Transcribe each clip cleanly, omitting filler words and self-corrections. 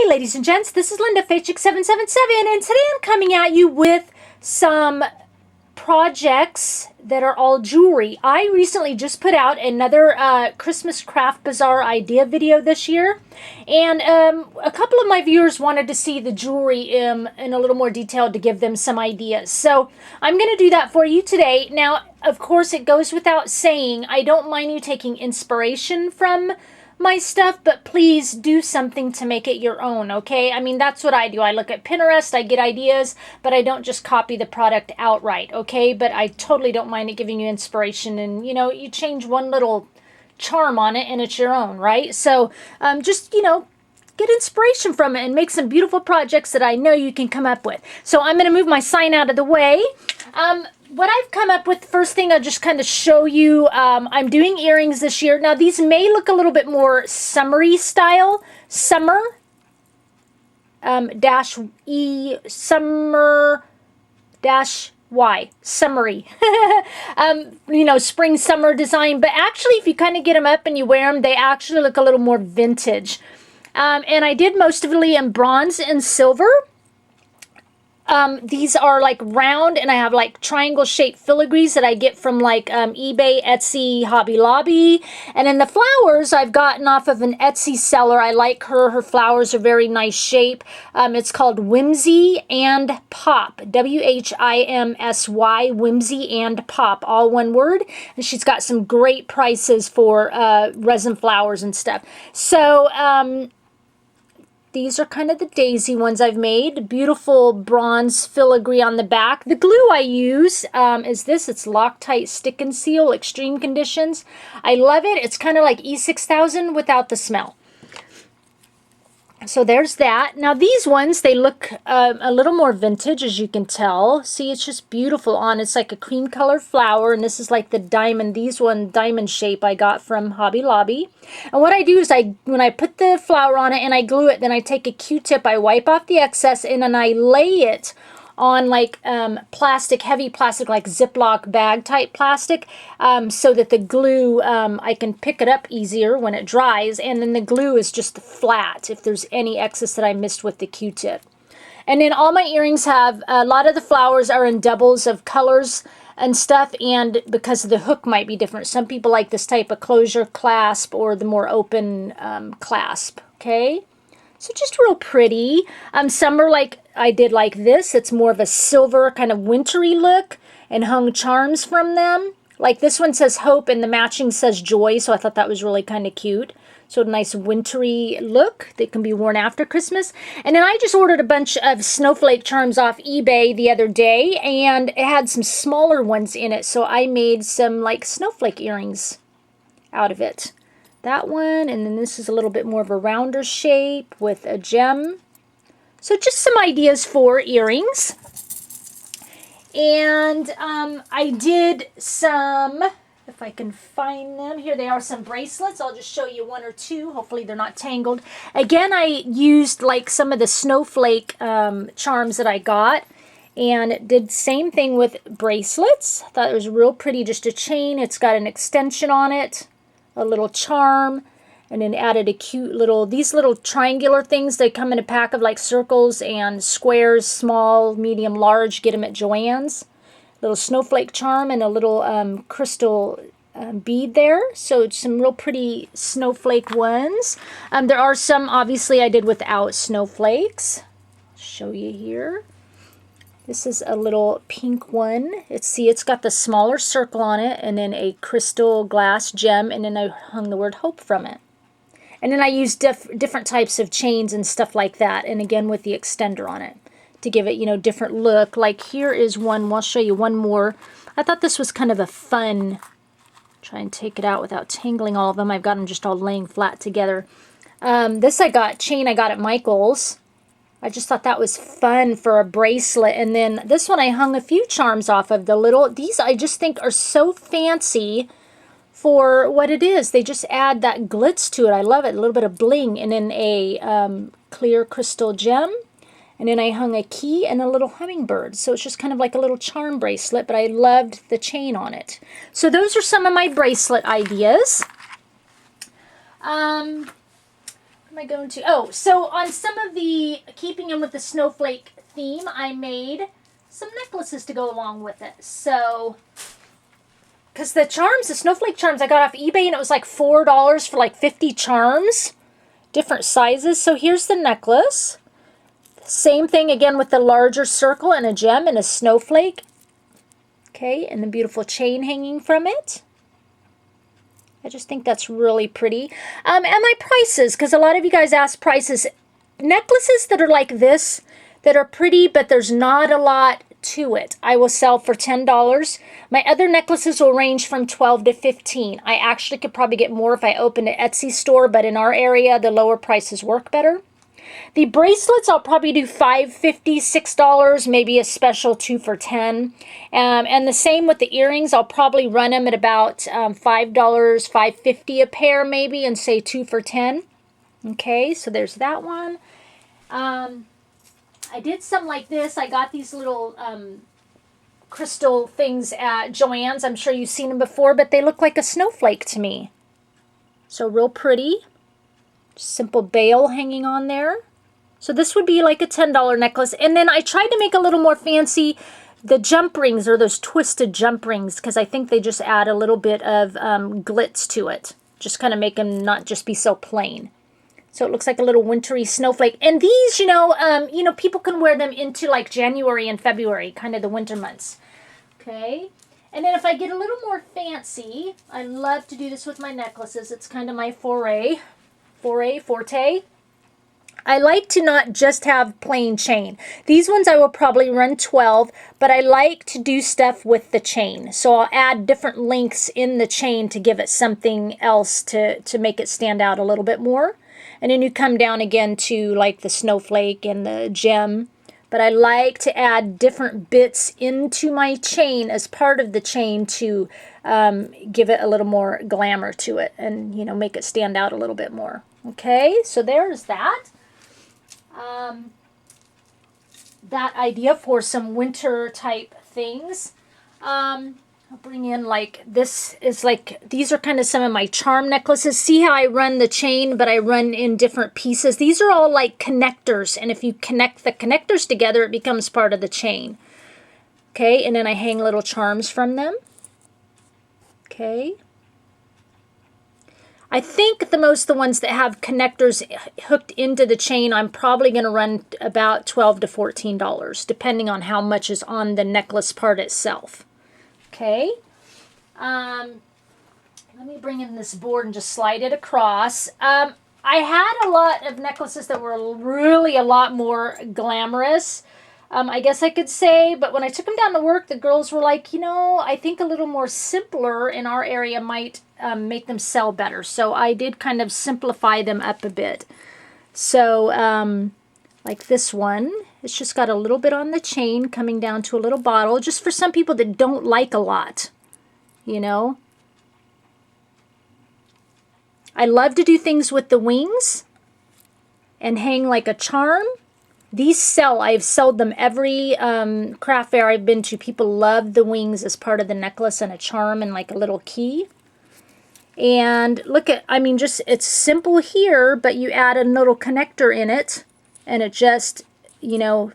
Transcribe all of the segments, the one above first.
ladies and gents, this is Linda Chic777, and today I'm coming at you with some projects that are all jewelry. I recently just put out another Christmas Craft Bazaar idea video this year, and a couple of my viewers wanted to see the jewelry in a little more detail to give them some ideas. So I'm going to do that for you today. Now, of course, it goes without saying, I don't mind you taking inspiration from my stuff, but please do something to make it your own, okay? I mean, that's what I do. I look at Pinterest, I get ideas, but I don't just copy the product outright, okay? But I totally don't mind it giving you inspiration, and, you know, you change one little charm on it and it's your own, right? So just, you know, get inspiration from it and make some beautiful projects that I know you can come up with. So I'm going to move my sign out of the way. What I've come up with, first thing I'll just kind of show you, I'm doing earrings this year. Now these may look a little bit more summery style, summer, dash E, summer, dash Y, summery, you know, spring, summer design. But actually, if you kind of get them up and you wear them, they actually look a little more vintage. And I did most of it in bronze and silver. These are like round, and I have like triangle shaped filigrees that I get from like eBay, Etsy, Hobby Lobby. And then the flowers I've gotten off of an Etsy seller. I like her. Her flowers are very nice shape. It's called Whimsy and Pop. WHIMSY, Whimsy and Pop, all one word. And she's got some great prices for resin flowers and stuff. So, these are kind of the daisy ones I've made. Beautiful bronze filigree on the back. The glue I use is this. It's Loctite Stick and Seal, Extreme Conditions. I love it. It's kind of like E6000 without the smell. So there's that. Now these ones, they look a little more vintage, as you can tell. See, it's just beautiful on. It's like a cream color flower, and this is like the diamond. These one diamond shape I got from Hobby Lobby. And what I do is when I put the flower on it and I glue it, then I take a Q-tip, I wipe off the excess, and then I lay it on like plastic, heavy plastic, like Ziploc bag type plastic, so that the glue, I can pick it up easier when it dries, and then the glue is just flat if there's any excess that I missed with the Q-tip. And then all my earrings have, a lot of the flowers are in doubles of colors and stuff, and because the hook might be different. Some people like this type of closure clasp or the more open clasp, okay? So just real pretty. Some are like, I did like this. It's more of a silver kind of wintry look, and hung charms from them. Like this one says hope and the matching says joy, so I thought that was really kind of cute. So a nice wintry look that can be worn after Christmas. And then I just ordered a bunch of Snowflake Charms off eBay the other day, and it had some smaller ones in it, so I made some like snowflake earrings out of it. That one, and then this is a little bit more of a rounder shape with a gem. So just some ideas for earrings. And I did some, if I can find them, here they are, some bracelets. I'll just show you one or two. Hopefully they're not tangled. Again, I used like some of the snowflake charms that I got, and did the same thing with bracelets. I thought it was real pretty, just a chain. It's got an extension on it, a little charm, and then added a cute little, these little triangular things, they come in a pack of like circles and squares, small, medium, large. Get them at Joann's. Little snowflake charm and a little crystal bead there. So some real pretty snowflake ones. There are some, obviously, I did without snowflakes. I'll show you here. This is a little pink one. It's got the smaller circle on it, and then a crystal glass gem, and then I hung the word hope from it. And then I used different types of chains and stuff like that, and again with the extender on it to give it, you know, different look. Like here is one, I'll show you one more. I thought this was kind of a fun, try and take it out without tangling all of them. I've got them just all laying flat together. This chain I got at Michael's. I just thought that was fun for a bracelet. And then this one I hung a few charms off of. These I just think are so fancy for what it is. They just add that glitz to it. I love it. A little bit of bling, and then a clear crystal gem. And then I hung a key and a little hummingbird. So it's just kind of like a little charm bracelet, but I loved the chain on it. So those are some of my bracelet ideas. am I going to? Oh, so on some of the, keeping in with the snowflake theme, I made some necklaces to go along with it. So, because the charms, the snowflake charms, I got off eBay and it was like $4 for like 50 charms, different sizes. So here's the necklace. Same thing again with the larger circle and a gem and a snowflake. Okay, and the beautiful chain hanging from it. I just think that's really pretty. And my prices, because a lot of you guys ask prices. Necklaces that are like this, that are pretty, but there's not a lot to it, I will sell for $10. My other necklaces will range from $12 to $15. I actually could probably get more if I opened an Etsy store, but in our area, the lower prices work better. The bracelets, I'll probably do $5.50, $6, maybe a special 2 for $10. And the same with the earrings. I'll probably run them at about $5, $5.50 a pair maybe, and say 2 for $10. Okay, so there's that one. I did some like this. I got these little crystal things at Joann's. I'm sure you've seen them before, but they look like a snowflake to me. So real pretty. Simple bail hanging on there. So this would be like a $10 necklace. And then I tried to make a little more fancy the jump rings, or those twisted jump rings, because I think they just add a little bit of glitz to it. Just kind of make them not just be so plain. So it looks like a little wintry snowflake. And these, you know, people can wear them into like January and February, kind of the winter months. Okay. And then if I get a little more fancy, I love to do this with my necklaces. It's kind of my forte. I like to not just have plain chain. These ones I will probably run 12, but I like to do stuff with the chain. So I'll add different links in the chain to give it something else to make it stand out a little bit more. And then you come down again to like the snowflake and the gem. But I like to add different bits into my chain as part of the chain to give it a little more glamour to it and, you know, make it stand out a little bit more. Okay, so there's that. That idea for some winter type things. I'll bring in like, this is like, these are kind of some of my charm necklaces. See how I run the chain, but I run in different pieces. These are all like connectors, and if you connect the connectors together, it becomes part of the chain. Okay, and then I hang little charms from them. Okay. I think the ones that have connectors hooked into the chain, I'm probably going to run about $12 to $14, depending on how much is on the necklace part itself. Okay. Let me bring in this board and just slide it across. I had a lot of necklaces that were really a lot more glamorous, I guess I could say, but when I took them down to work, the girls were like, you know, I think a little more simpler in our area might make them sell better. So I did kind of simplify them up a bit. So like this one, it's just got a little bit on the chain coming down to a little bottle, just for some people that don't like a lot, you know. I love to do things with the wings and hang like a charm. These sell. I've sold them every craft fair I've been to. People love the wings as part of the necklace and a charm and like a little key. And look at, I mean, just, it's simple here, but you add a little connector in it and it just, you know,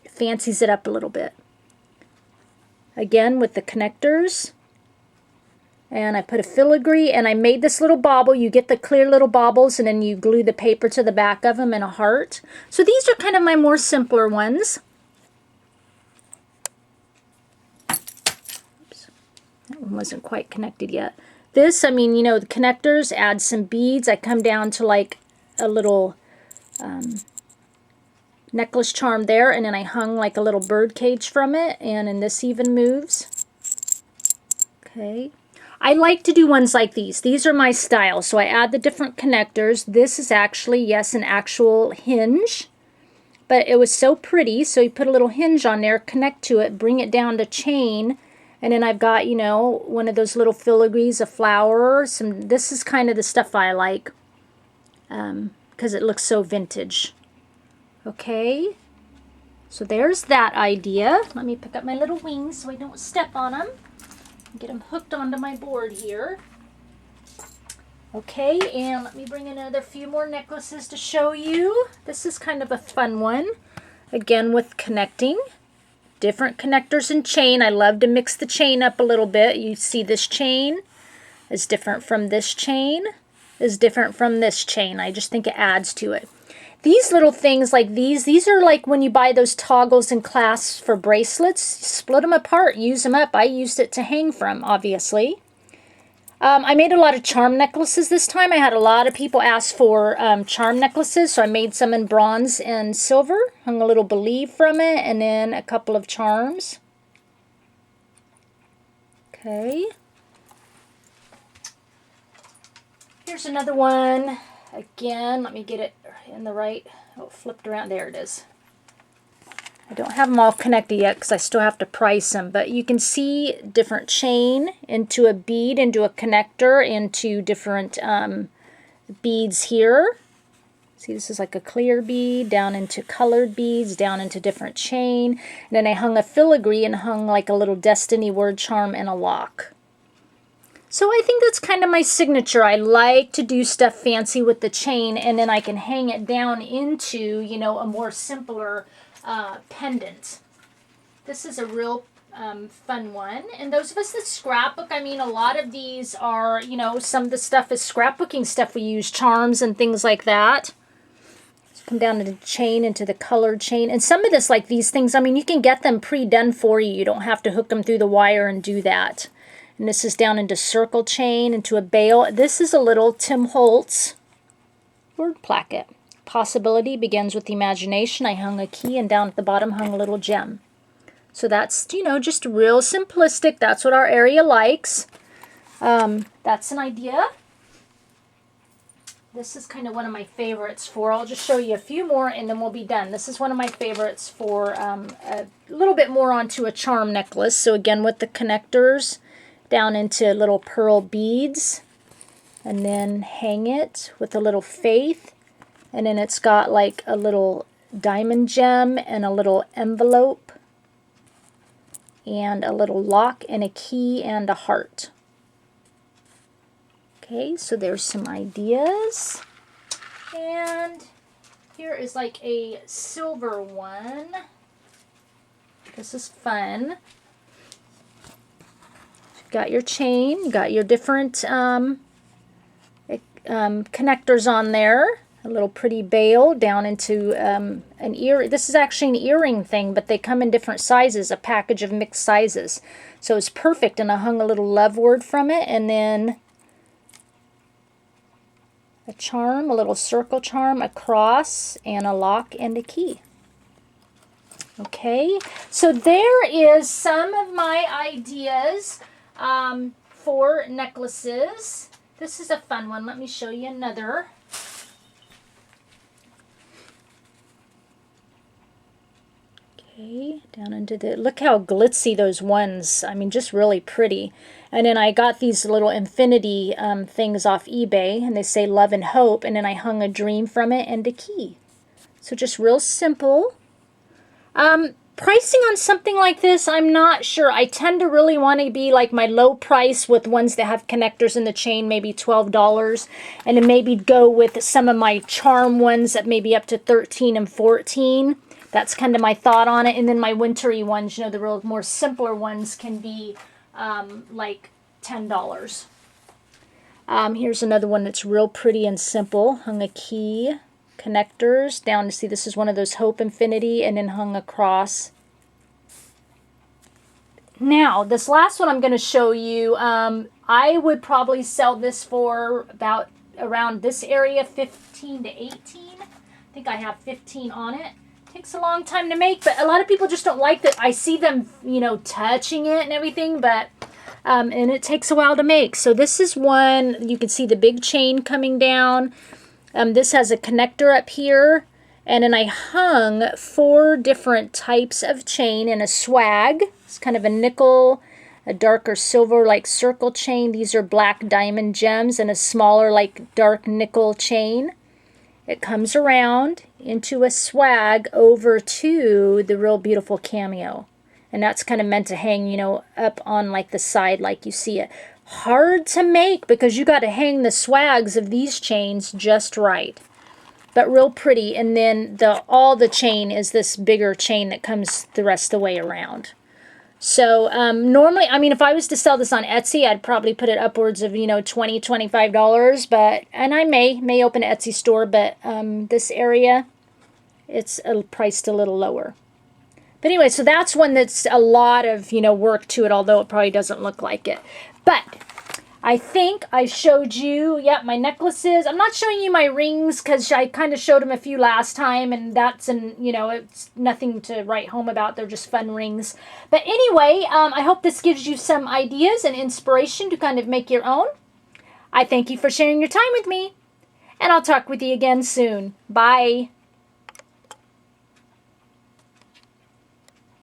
fancies it up a little bit. Again, with the connectors. And I put a filigree, and I made this little bauble. You get the clear little baubles, and then you glue the paper to the back of them in a heart. So these are kind of my more simpler ones. Oops. That one wasn't quite connected yet. This, I mean, you know, the connectors, add some beads. I come down to like a little necklace charm there, and then I hung like a little bird cage from it, and then this even moves. Okay. I like to do ones like these. These are my style. So I add the different connectors. This is actually, yes, an actual hinge. But it was so pretty, so you put a little hinge on there, connect to it, bring it down to chain. And then I've got, you know, one of those little filigrees, a flower. This is kind of the stuff I like because it looks so vintage. Okay. So there's that idea. Let me pick up my little wings so I don't step on them. Get them hooked onto my board here. Okay, and let me bring another few more necklaces to show you. This is kind of a fun one. Again, with connecting. Different connectors and chain. I love to mix the chain up a little bit. You see this chain is different from this chain, is different from this chain. I just think it adds to it. These little things like these are like when you buy those toggles and clasps for bracelets. Split them apart, use them up. I used it to hang from, obviously. I made a lot of charm necklaces this time. I had a lot of people ask for charm necklaces, so I made some in bronze and silver. Hung a little believe from it, and then a couple of charms. Okay. Here's another one. Again, let me get it in the right... Oh, flipped around. There it is. I don't have them all connected yet because I still have to price them, but you can see different chain into a bead, into a connector, into different beads here. See, this is like a clear bead, down into colored beads, down into different chain. And then I hung a filigree and hung like a little destiny word charm and a lock. So I think that's kind of my signature. I like to do stuff fancy with the chain, and then I can hang it down into, you know, a more simpler pendant. This is a real fun one. And those of us that scrapbook, I mean, a lot of these are, you know, some of the stuff is scrapbooking stuff we use, charms and things like that. Come down to the chain, into the colored chain. And some of this, like these things, I mean, you can get them pre-done for you. You don't have to hook them through the wire and do that. And this is down into circle chain, into a bail. This is a little Tim Holtz word placket. Possibility begins with imagination. I hung a key, and down at the bottom hung a little gem. So that's, you know, just real simplistic. That's what our area likes. That's an idea. This is kind of one of my favorites for, I'll just show you a few more and then we'll be done. This is one of my favorites for a little bit more onto a charm necklace. So again, with the connectors down into little pearl beads, and then hang it with a little faith. And then it's got like a little diamond gem and a little envelope and a little lock and a key and a heart. Okay, so there's some ideas. And here is like a silver one. This is fun. You've got your chain, you got your different connectors on there. A little pretty bail down into an ear. This is actually an earring thing, but they come in different sizes, a package of mixed sizes. So it's perfect, and I hung a little love word from it, and then a charm, a little circle charm, a cross, and a lock and a key. Okay, so there is some of my ideas for necklaces. This is a fun one. Let me show you another. Okay, down into the, look how glitzy those ones, I mean, just really pretty. And then I got these little infinity things off eBay, and they say love and hope, and then I hung a dream from it and a key. So just real simple. Pricing on something like this, I'm not sure. I tend to really want to be like my low price with ones that have connectors in the chain, maybe $12, and then maybe go with some of my charm ones that maybe up to $13 and $14. That's kind of my thought on it. And then my wintry ones, you know, the real more simpler ones can be like $10. Here's another one that's real pretty and simple. Hung a key, connectors down to see, this is one of those Hope Infinity, and then hung a cross. Now, this last one I'm going to show you, I would probably sell this for about around this area, 15 to 18. I think I have 15 on it. Takes a long time to make, but a lot of people just don't like that. I see them, you know, touching it and everything, but and it takes a while to make. So this is one, you can see the big chain coming down. This has a connector up here, and then I hung 4 different types of chain in a swag. It's kind of a nickel, a darker silver like circle chain. These are black diamond gems, and a smaller like dark nickel chain. It comes around into a swag over to the real beautiful cameo. And that's kind of meant to hang, you know, up on like the side like you see it. hard to make because you got to hang the swags of these chains just right. But real pretty. And then all the chain is this bigger chain that comes the rest of the way around. So normally, I mean, if I was to sell this on Etsy, I'd probably put it upwards of, you know, $20, $25. And I may open an Etsy store, but this area, it's priced a little lower. But anyway, so that's one that's a lot of, you know, work to it, although it probably doesn't look like it. But I think I showed you, yeah, my necklaces. I'm not showing you my rings because I kind of showed them a few last time, and that's, you know, it's nothing to write home about. They're just fun rings. But anyway, I hope this gives you some ideas and inspiration to kind of make your own. I thank you for sharing your time with me, and I'll talk with you again soon. Bye.